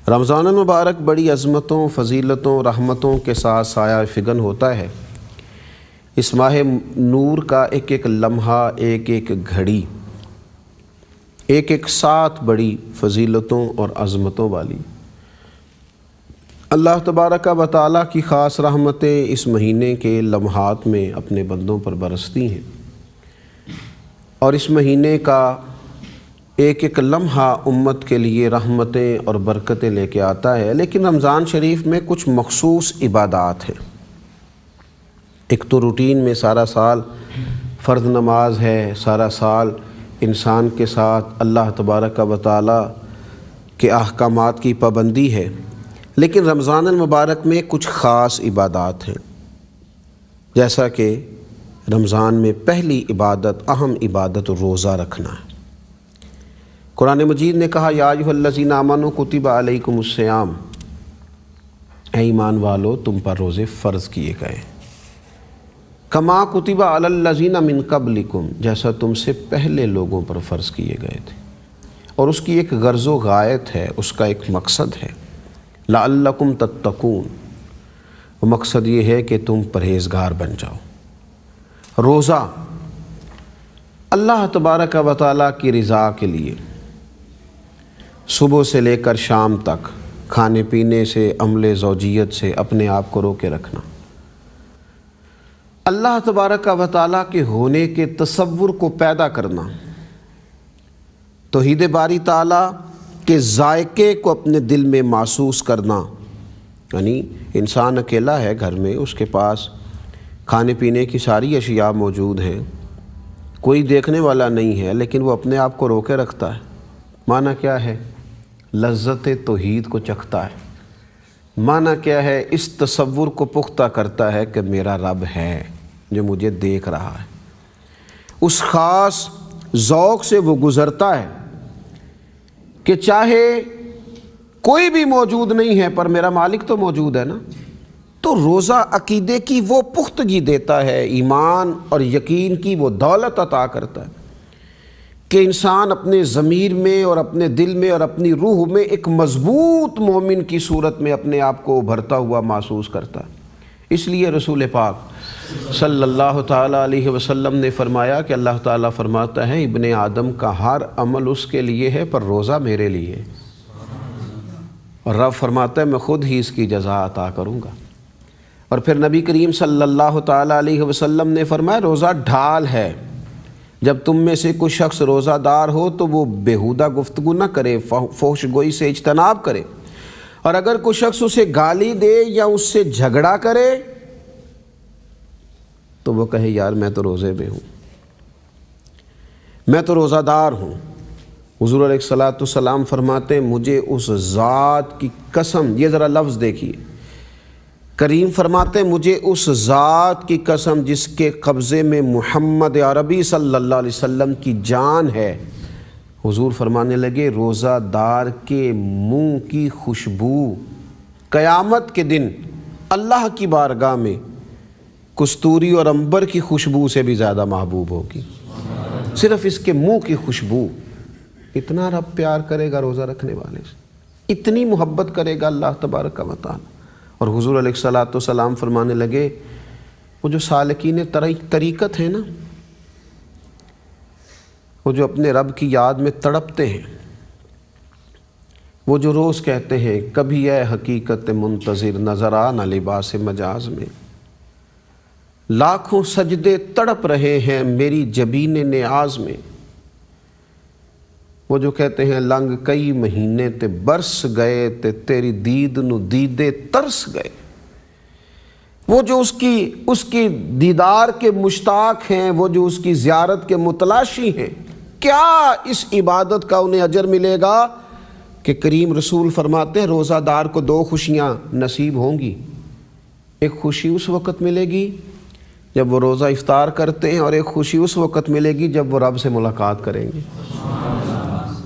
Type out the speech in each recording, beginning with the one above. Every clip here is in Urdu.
رمضان المبارک بڑی عظمتوں، فضیلتوں، رحمتوں کے ساتھ سایہ فگن ہوتا ہے۔ اس ماہ نور کا ایک ایک لمحہ، ایک ایک گھڑی، ایک ایک ساتھ بڑی فضیلتوں اور عظمتوں والی۔ اللہ تبارک و تعالیٰ کی خاص رحمتیں اس مہینے کے لمحات میں اپنے بندوں پر برستی ہیں، اور اس مہینے کا ایک ایک لمحہ امت کے لیے رحمتیں اور برکتیں لے کے آتا ہے۔ لیکن رمضان شریف میں کچھ مخصوص عبادات ہیں۔ ایک تو روٹین میں سارا سال فرض نماز ہے، سارا سال انسان کے ساتھ اللہ تبارک و تعالیٰ کے احکامات کی پابندی ہے، لیکن رمضان المبارک میں کچھ خاص عبادات ہیں، جیسا کہ رمضان میں پہلی عبادت، اہم عبادت روزہ رکھنا ہے۔ قرآن مجید نے کہا یا ایھا الذین آمنوا کتب علیکم الصیام، اے ایمان والو تم پر روزے فرض کیے گئے، کما کتب علی الذین من قبلکم، جیسا تم سے پہلے لوگوں پر فرض کیے گئے تھے۔ اور اس کی ایک غرض و غایت ہے، اس کا ایک مقصد ہے، لعلکم تتقون، وہ مقصد یہ ہے کہ تم پرہیزگار بن جاؤ۔ روزہ اللہ تبارک و تعالیٰ کی رضا کے لیے صبح سے لے کر شام تک کھانے پینے سے، عمل زوجیت سے اپنے آپ کو روکے رکھنا، اللہ تبارک و تعالیٰ کے ہونے کے تصور کو پیدا کرنا، توحید باری تعالیٰ کے ذائقے کو اپنے دل میں محسوس کرنا۔ یعنی انسان اکیلا ہے گھر میں، اس کے پاس کھانے پینے کی ساری اشیاء موجود ہیں، کوئی دیکھنے والا نہیں ہے، لیکن وہ اپنے آپ کو روکے رکھتا ہے۔ معنی کیا ہے؟ لذت توحید کو چکھتا ہے۔ معنی کیا ہے؟ اس تصور کو پختہ کرتا ہے کہ میرا رب ہے جو مجھے دیکھ رہا ہے۔ اس خاص ذوق سے وہ گزرتا ہے کہ چاہے کوئی بھی موجود نہیں ہے پر میرا مالک تو موجود ہے نا۔ تو روزہ عقیدے کی وہ پختگی دیتا ہے، ایمان اور یقین کی وہ دولت عطا کرتا ہے کہ انسان اپنے ضمیر میں اور اپنے دل میں اور اپنی روح میں ایک مضبوط مومن کی صورت میں اپنے آپ کو ابھرتا ہوا محسوس کرتا ہے۔ اس لیے رسول پاک صلی اللہ تعالیٰ علیہ وسلم نے فرمایا کہ اللہ تعالیٰ فرماتا ہے ابن آدم کا ہر عمل اس کے لیے ہے پر روزہ میرے لیے ہے، اور رب فرماتا ہے میں خود ہی اس کی جزا عطا کروں گا۔ اور پھر نبی کریم صلی اللہ تعالیٰ علیہ وسلم نے فرمایا روزہ ڈھال ہے، جب تم میں سے کوئی شخص روزہ دار ہو تو وہ بیہودہ گفتگو نہ کرے، فحش گوئی سے اجتناب کرے، اور اگر کوئی شخص اسے گالی دے یا اس سے جھگڑا کرے تو وہ کہے یار میں تو روزے میں ہوں، میں تو روزہ دار ہوں۔ حضور علیہ الصلوۃ والسلام فرماتے ہیں مجھے اس ذات کی قسم، یہ ذرا لفظ دیکھیے، کریم فرماتے ہیں مجھے اس ذات کی قسم جس کے قبضے میں محمد عربی صلی اللہ علیہ وسلم کی جان ہے، حضور فرمانے لگے روزہ دار کے منہ کی خوشبو قیامت کے دن اللہ کی بارگاہ میں کستوری اور عنبر کی خوشبو سے بھی زیادہ محبوب ہوگی۔ صرف اس کے منہ کی خوشبو، اتنا رب پیار کرے گا روزہ رکھنے والے سے، اتنی محبت کرے گا اللہ تبارک و تعالی۔ اور حضور علیہ الصلوۃ والسلام فرمانے لگے وہ جو سالکین طریقت ہیں نا، وہ جو اپنے رب کی یاد میں تڑپتے ہیں، وہ جو روز کہتے ہیں کبھی اے حقیقت منتظر نظر آنا لباس مجاز میں، لاکھوں سجدے تڑپ رہے ہیں میری جبین نیاز میں، وہ جو کہتے ہیں لنگ کئی مہینے تے برس گئے تے تیری دید نو دیدے ترس گئے، وہ جو اس کی دیدار کے مشتاق ہیں، وہ جو اس کی زیارت کے متلاشی ہیں، کیا اس عبادت کا انہیں اجر ملے گا کہ کریم رسول فرماتے ہیں روزہ دار کو دو خوشیاں نصیب ہوں گی۔ ایک خوشی اس وقت ملے گی جب وہ روزہ افطار کرتے ہیں، اور ایک خوشی اس وقت ملے گی جب وہ رب سے ملاقات کریں گے،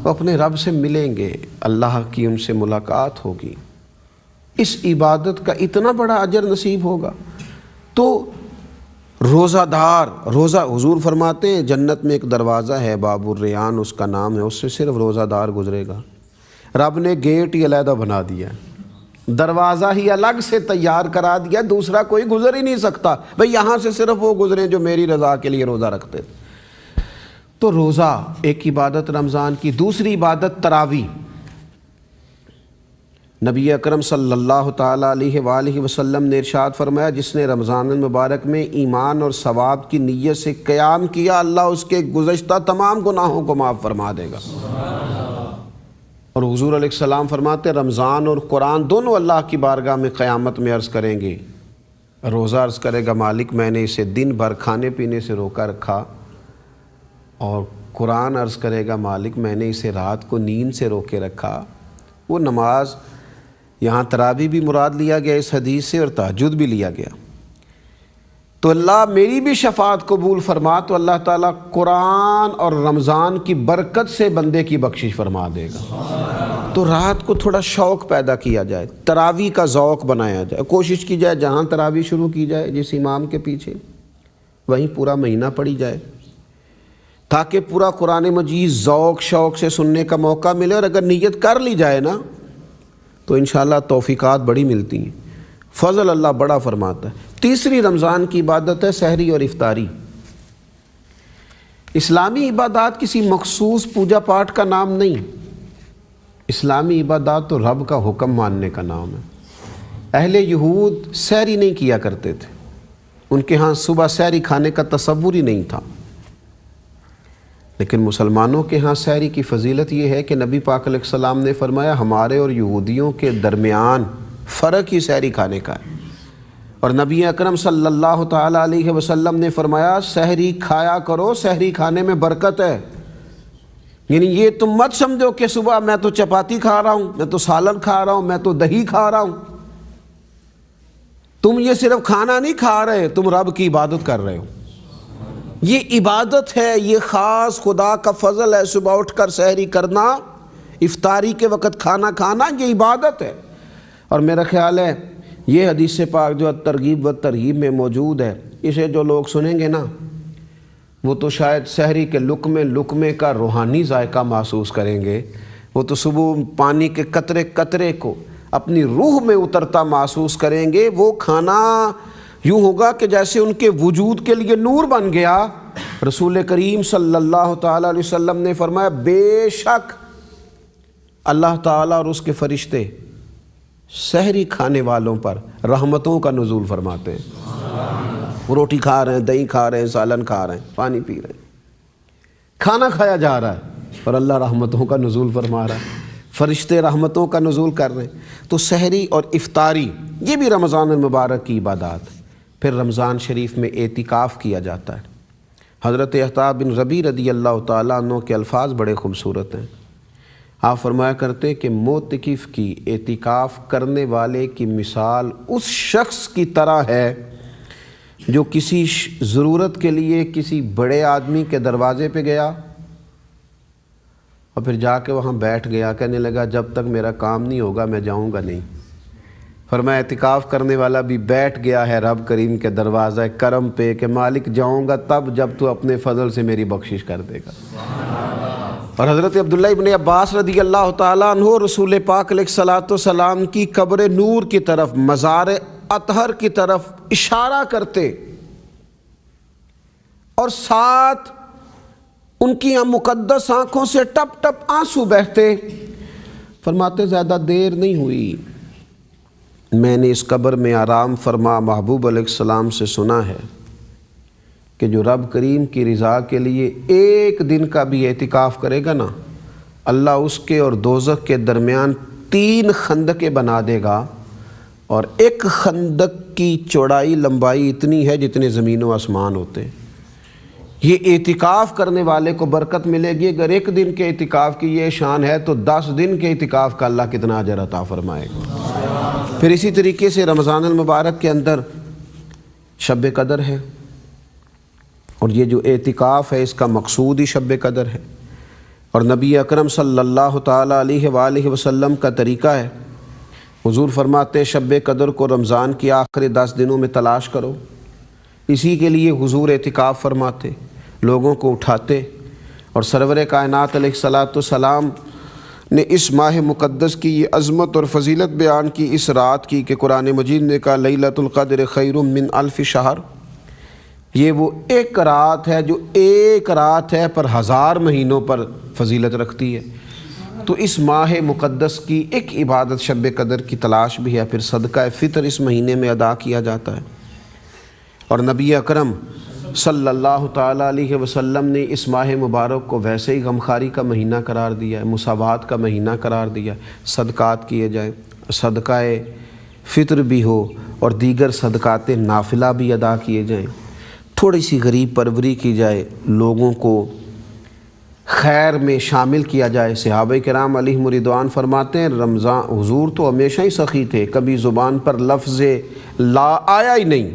وہ اپنے رب سے ملیں گے، اللہ کی ان سے ملاقات ہوگی۔ اس عبادت کا اتنا بڑا اجر نصیب ہوگا۔ تو روزہ دار، روزہ حضور فرماتے ہیں جنت میں ایک دروازہ ہے باب الریان اس کا نام ہے، اس سے صرف روزہ دار گزرے گا۔ رب نے گیٹ ہی علیحدہ بنا دیا، دروازہ ہی الگ سے تیار کرا دیا، دوسرا کوئی گزر ہی نہیں سکتا، بھئی یہاں سے صرف وہ گزریں جو میری رضا کے لیے روزہ رکھتے تھے۔ تو روزہ ایک عبادت رمضان کی۔ دوسری عبادت تراویح۔ نبی اکرم صلی اللہ تعالیٰ علیہ وآلہ وسلم نے ارشاد فرمایا، جس نے رمضان المبارک میں ایمان اور ثواب کی نیت سے قیام کیا، اللہ اس کے گزشتہ تمام گناہوں کو معاف فرما دے گا۔ اور حضور علیہ السلام فرماتے، رمضان اور قرآن دونوں اللہ کی بارگاہ میں قیامت میں عرض کریں گے۔ روزہ عرض کرے گا، مالک میں نے اسے دن بھر کھانے پینے سے روکا رکھا، اور قرآن عرض کرے گا، مالک میں نے اسے رات کو نیند سے روکے رکھا۔ وہ نماز، یہاں تراویح بھی مراد لیا گیا اس حدیث سے، اور تہجد بھی لیا گیا۔ تو اللہ میری بھی شفاعت قبول فرما، تو اللہ تعالیٰ قرآن اور رمضان کی برکت سے بندے کی بخشش فرما دے گا۔ تو رات کو تھوڑا شوق پیدا کیا جائے، تراویح کا ذوق بنایا جائے، کوشش کی جائے جہاں تراویح شروع کی جائے جس امام کے پیچھے، وہیں پورا مہینہ پڑھی جائے، تاکہ پورا قرآن مجید ذوق شوق سے سننے کا موقع ملے۔ اور اگر نیت کر لی جائے نا تو انشاءاللہ توفیقات بڑی ملتی ہیں، فضل اللہ بڑا فرماتا ہے۔ تیسری رمضان کی عبادت ہے سحری اور افطاری۔ اسلامی عبادات کسی مخصوص پوجا پاٹ کا نام نہیں، اسلامی عبادات تو رب کا حکم ماننے کا نام ہے۔ اہل یہود سحری نہیں کیا کرتے تھے، ان کے ہاں صبح سحری کھانے کا تصور ہی نہیں تھا، لیکن مسلمانوں کے ہاں سحری کی فضیلت یہ ہے کہ نبی پاک علیہ السلام نے فرمایا، ہمارے اور یہودیوں کے درمیان فرق ہی سحری کھانے کا ہے۔ اور نبی اکرم صلی اللہ تعالیٰ علیہ وسلم نے فرمایا، سحری کھایا کرو، سحری کھانے میں برکت ہے۔ یعنی یہ تم مت سمجھو کہ صبح میں تو چپاتی کھا رہا ہوں، میں تو سالن کھا رہا ہوں، میں تو دہی کھا رہا ہوں۔ تم یہ صرف کھانا نہیں کھا رہے، تم رب کی عبادت کر رہے ہو۔ یہ عبادت ہے، یہ خاص خدا کا فضل ہے۔ صبح اٹھ کر سحری کرنا، افطاری کے وقت کھانا کھانا، یہ عبادت ہے۔ اور میرا خیال ہے یہ حدیث پاک جو ترغیب و ترہیب میں موجود ہے، اسے جو لوگ سنیں گے نا وہ تو شاید سحری کے لقمے کا روحانی ذائقہ محسوس کریں گے۔ وہ تو صبح پانی کے قطرے قطرے کو اپنی روح میں اترتا محسوس کریں گے۔ وہ کھانا یوں ہوگا کہ جیسے ان کے وجود کے لیے نور بن گیا۔ رسول کریم صلی اللہ تعالیٰ علیہ وسلم نے فرمایا، بے شک اللہ تعالیٰ اور اس کے فرشتے سحری کھانے والوں پر رحمتوں کا نزول فرماتے ہیں۔ وہ روٹی کھا رہے ہیں، دہی کھا رہے ہیں، سالن کھا رہے ہیں، پانی پی رہے ہیں، کھانا کھایا جا رہا ہے، اور اللہ رحمتوں کا نزول فرما رہا ہے، فرشتے رحمتوں کا نزول کر رہے ہیں۔ تو سحری اور افطاری یہ بھی رمضان المبارک کی عبادات ہے۔ پھر رمضان شریف میں اعتکاف کیا جاتا ہے۔ حضرت عطا بن ربیع رضی اللہ تعالیٰ عنہ کے الفاظ بڑے خوبصورت ہیں۔ آپ فرمایا کرتے کہ معتکف کی، اعتکاف کرنے والے کی مثال اس شخص کی طرح ہے جو کسی ضرورت کے لیے کسی بڑے آدمی کے دروازے پہ گیا اور پھر جا کے وہاں بیٹھ گیا، کہنے لگا جب تک میرا کام نہیں ہوگا میں جاؤں گا نہیں۔ فرمایا اعتکاف کرنے والا بھی بیٹھ گیا ہے رب کریم کے دروازہ کرم پہ کہ مالک جاؤں گا تب جب تو اپنے فضل سے میری بخشش کر دے گا۔ اور حضرت عبداللہ ابن عباس رضی اللہ تعالیٰ عنہ رسول پاک علیہ الصلوۃ والسلام کی قبر نور کی طرف، مزار اطہر کی طرف اشارہ کرتے اور ساتھ ان کی مقدس آنکھوں سے ٹپ ٹپ آنسو بہتے، فرماتے زیادہ دیر نہیں ہوئی، میں نے اس قبر میں آرام فرما محبوب علیہ السلام سے سنا ہے کہ جو رب کریم کی رضا کے لیے ایک دن کا بھی اعتکاف کرے گا نا، اللہ اس کے اور دوزخ کے درمیان 3 خندقیں بنا دے گا، اور ایک خندق کی چوڑائی لمبائی اتنی ہے جتنے زمین و آسمان ہوتے ہیں۔ یہ اعتکاف کرنے والے کو برکت ملے گی۔ اگر ایک دن کے اعتکاف کی یہ شان ہے تو 10 دن کے اعتکاف کا اللہ کتنا اجر عطا فرمائے گا۔ پھر اسی طریقے سے رمضان المبارک کے اندر شب قدر ہے، اور یہ جو اعتکاف ہے اس کا مقصود ہی شب قدر ہے، اور نبی اکرم صلی اللہ تعالیٰ علیہ وآلہ وسلم کا طریقہ ہے۔ حضور فرماتے شب قدر کو رمضان کی آخری 10 دنوں میں تلاش کرو۔ اسی کے لیے حضور اعتکاف فرماتے، لوگوں کو اٹھاتے، اور سرور کائنات علیہ الصلوۃ والسلام نے اس ماہ مقدس کی یہ عظمت اور فضیلت بیان کی اس رات کی کہ قرآن مجید نے کہا لیلۃ القدر خیر من الف شہر، یہ وہ ایک رات ہے جو ایک رات ہے پر 1000 مہینوں پر فضیلت رکھتی ہے۔ تو اس ماہ مقدس کی ایک عبادت شب قدر کی تلاش بھی ہے، پھر صدقہ فطر اس مہینے میں ادا کیا جاتا ہے۔ اور نبی اکرم صلی اللہ تعالیٰ علیہ وسلم نے اس ماہ مبارک کو ویسے ہی غمخواری کا مہینہ قرار دیا ہے، مساوات کا مہینہ قرار دیا ہے، صدقات کیے جائیں، صدقہ فطر بھی ہو اور دیگر صدقات نافلہ بھی ادا کیے جائیں، تھوڑی سی غریب پروری کی جائے، لوگوں کو خیر میں شامل کیا جائے۔ صحابہ کرام علیہم رضوان فرماتے ہیں رمضان حضور تو ہمیشہ ہی سخی تھے، کبھی زبان پر لفظ لا آیا ہی نہیں،